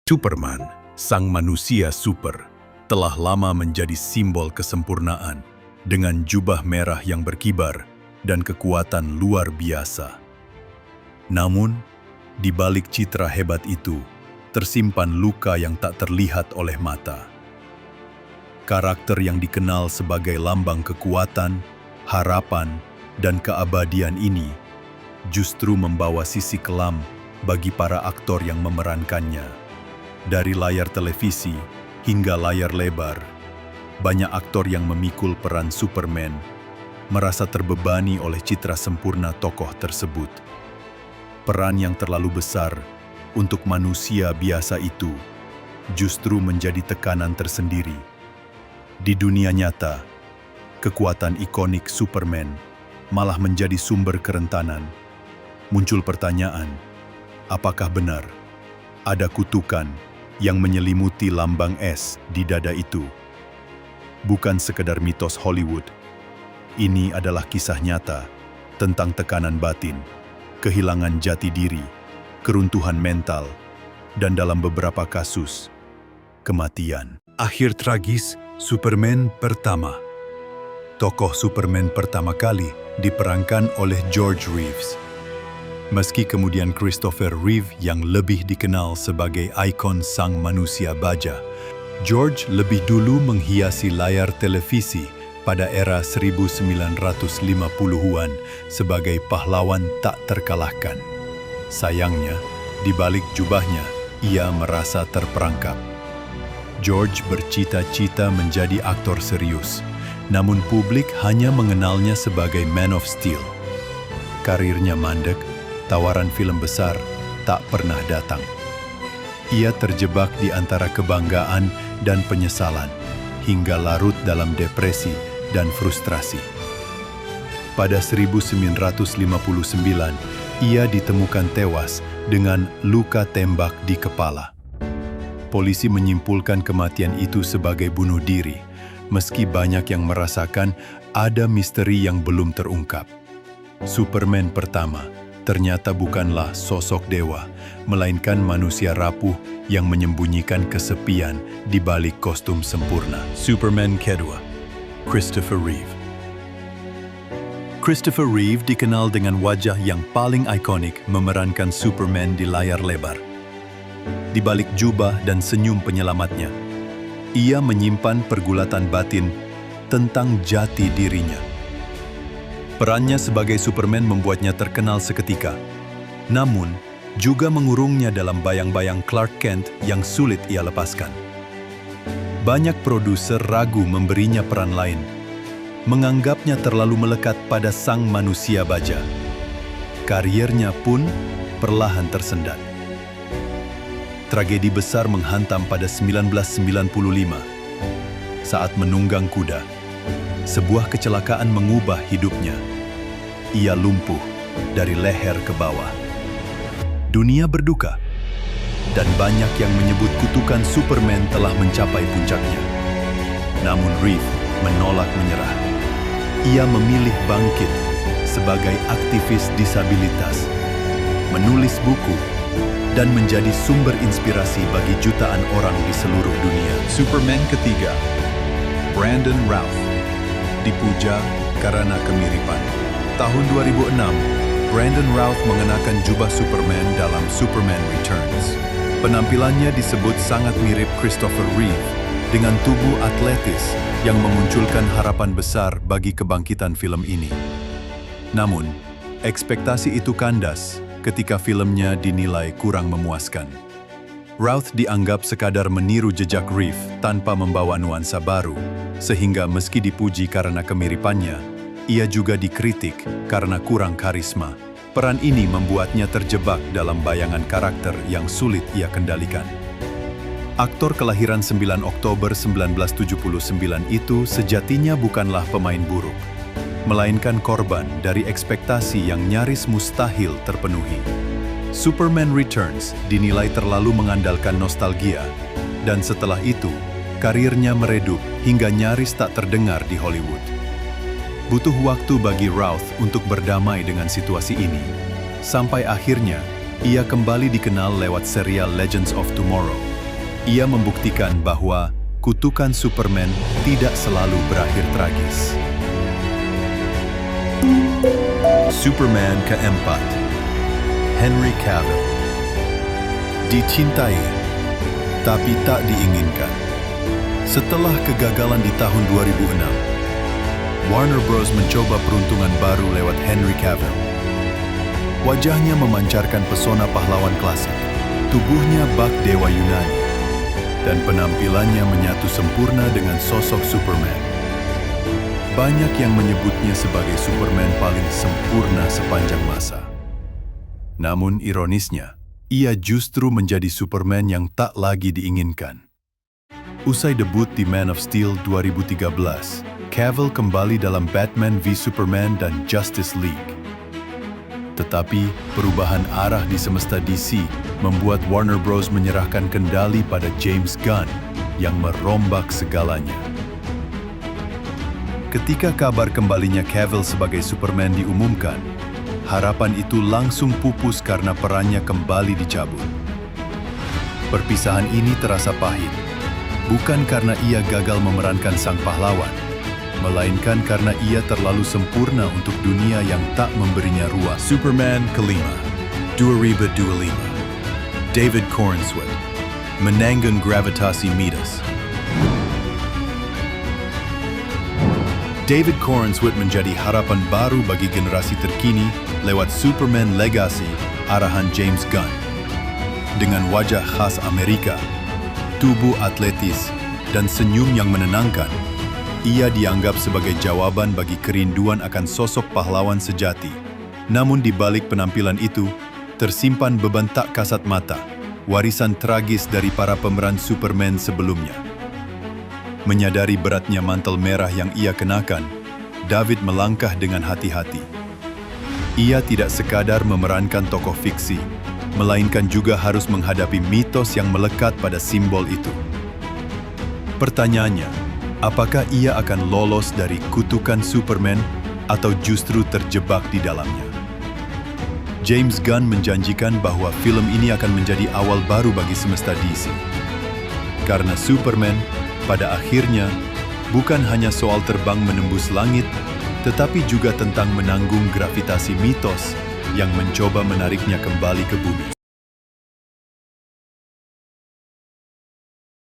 Superman, sang manusia super, telah lama menjadi simbol kesempurnaan dengan jubah merah yang berkibar dan kekuatan luar biasa. Namun, di balik citra hebat itu, tersimpan luka yang tak terlihat oleh mata. Karakter yang dikenal sebagai lambang kekuatan, harapan, dan keabadian ini justru membawa sisi kelam bagi para aktor yang memerankannya. Dari layar televisi hingga layar lebar, banyak aktor yang memikul peran Superman merasa terbebani oleh citra sempurna tokoh tersebut. Peran yang terlalu besar untuk manusia biasa itu justru menjadi tekanan tersendiri. Di dunia nyata, kekuatan ikonik Superman malah menjadi sumber kerentanan. Muncul pertanyaan, apakah benar ada kutukan yang menyelimuti lambang S di dada itu? Bukan sekedar mitos Hollywood. Ini adalah kisah nyata tentang tekanan batin, kehilangan jati diri, keruntuhan mental, dan dalam beberapa kasus, kematian. Akhir tragis Superman pertama. Tokoh Superman pertama kali diperankan oleh George Reeves. Meski kemudian Christopher Reeve yang lebih dikenal sebagai ikon sang manusia baja, George lebih dulu menghiasi layar televisi pada era 1950-an sebagai pahlawan tak terkalahkan. Sayangnya, di balik jubahnya, ia merasa terperangkap. George bercita-cita menjadi aktor serius, namun publik hanya mengenalnya sebagai Man of Steel. Karirnya mandek, tawaran film besar tak pernah datang. Ia terjebak di antara kebanggaan dan penyesalan, hingga larut dalam depresi dan frustrasi. Pada 1959, ia ditemukan tewas dengan luka tembak di kepala. Polisi menyimpulkan kematian itu sebagai bunuh diri, meski banyak yang merasakan ada misteri yang belum terungkap. Superman pertama ternyata bukanlah sosok dewa, melainkan manusia rapuh yang menyembunyikan kesepian di balik kostum sempurna. Superman kedua, Christopher Reeve. Christopher Reeve dikenal dengan wajah yang paling ikonik memerankan Superman di layar lebar. Di balik jubah dan senyum penyelamatnya, ia menyimpan pergulatan batin tentang jati dirinya. Perannya sebagai Superman membuatnya terkenal seketika, namun juga mengurungnya dalam bayang-bayang Clark Kent yang sulit ia lepaskan. Banyak produser ragu memberinya peran lain, menganggapnya terlalu melekat pada sang manusia baja. Kariernya pun perlahan tersendat. Tragedi besar menghantam pada 1995 saat menunggang kuda. Sebuah kecelakaan mengubah hidupnya. Ia lumpuh dari leher ke bawah. Dunia berduka, dan banyak yang menyebut kutukan Superman telah mencapai puncaknya. Namun Reeve menolak menyerah. Ia memilih bangkit sebagai aktivis disabilitas, menulis buku, dan menjadi sumber inspirasi bagi jutaan orang di seluruh dunia. Superman ketiga, Brandon Routh, dipuja karena kemiripan. Tahun 2006, Brandon Routh mengenakan jubah Superman dalam Superman Returns. Penampilannya disebut sangat mirip Christopher Reeve dengan tubuh atletis yang memunculkan harapan besar bagi kebangkitan film ini. Namun, ekspektasi itu kandas ketika filmnya dinilai kurang memuaskan. Routh dianggap sekadar meniru jejak Reeve tanpa membawa nuansa baru, sehingga meski dipuji karena kemiripannya, ia juga dikritik karena kurang karisma. Peran ini membuatnya terjebak dalam bayangan karakter yang sulit ia kendalikan. Aktor kelahiran 9 Oktober 1979 itu sejatinya bukanlah pemain buruk, melainkan korban dari ekspektasi yang nyaris mustahil terpenuhi. Superman Returns dinilai terlalu mengandalkan nostalgia, dan setelah itu, karirnya meredup hingga nyaris tak terdengar di Hollywood. Butuh waktu bagi Routh untuk berdamai dengan situasi ini, sampai akhirnya ia kembali dikenal lewat serial Legends of Tomorrow Ia membuktikan bahwa kutukan Superman tidak selalu berakhir tragis. Superman keempat, Henry Cavill. Dicintai, tapi tak diinginkan. Setelah kegagalan di tahun 2006, Warner Bros. Mencoba peruntungan baru lewat Henry Cavill. Wajahnya memancarkan pesona pahlawan klasik, tubuhnya bak dewa Yunani, dan penampilannya menyatu sempurna dengan sosok Superman. Banyak yang menyebutnya sebagai Superman paling sempurna sepanjang masa. Namun ironisnya, ia justru menjadi Superman yang tak lagi diinginkan. Usai debut di Man of Steel 2013, Cavill kembali dalam Batman v Superman dan Justice League. Tetapi, perubahan arah di semesta DC membuat Warner Bros. Menyerahkan kendali pada James Gunn yang merombak segalanya. Ketika kabar kembalinya Cavill sebagai Superman diumumkan, harapan itu langsung pupus karena perannya kembali dicabut. Perpisahan ini terasa pahit, bukan karena ia gagal memerankan sang pahlawan, melainkan karena ia terlalu sempurna untuk dunia yang tak memberinya ruang. Superman kelima, 2025. David Corenswet, Menanggung Gravitasi Midas. David Corenswet menjadi harapan baru bagi generasi terkini lewat Superman Legacy arahan James Gunn. Dengan wajah khas Amerika, tubuh atletis, dan senyum yang menenangkan, ia dianggap sebagai jawaban bagi kerinduan akan sosok pahlawan sejati. Namun di balik penampilan itu, tersimpan beban tak kasat mata, warisan tragis dari para pemeran Superman sebelumnya. Menyadari beratnya mantel merah yang ia kenakan, David melangkah dengan hati-hati. Ia tidak sekadar memerankan tokoh fiksi, melainkan juga harus menghadapi mitos yang melekat pada simbol itu. Pertanyaannya, apakah ia akan lolos dari kutukan Superman atau justru terjebak di dalamnya? James Gunn menjanjikan bahwa film ini akan menjadi awal baru bagi semesta DC. Karena Superman, pada akhirnya, bukan hanya soal terbang menembus langit, tetapi juga tentang menanggung gravitasi mitos yang mencoba menariknya kembali ke bumi.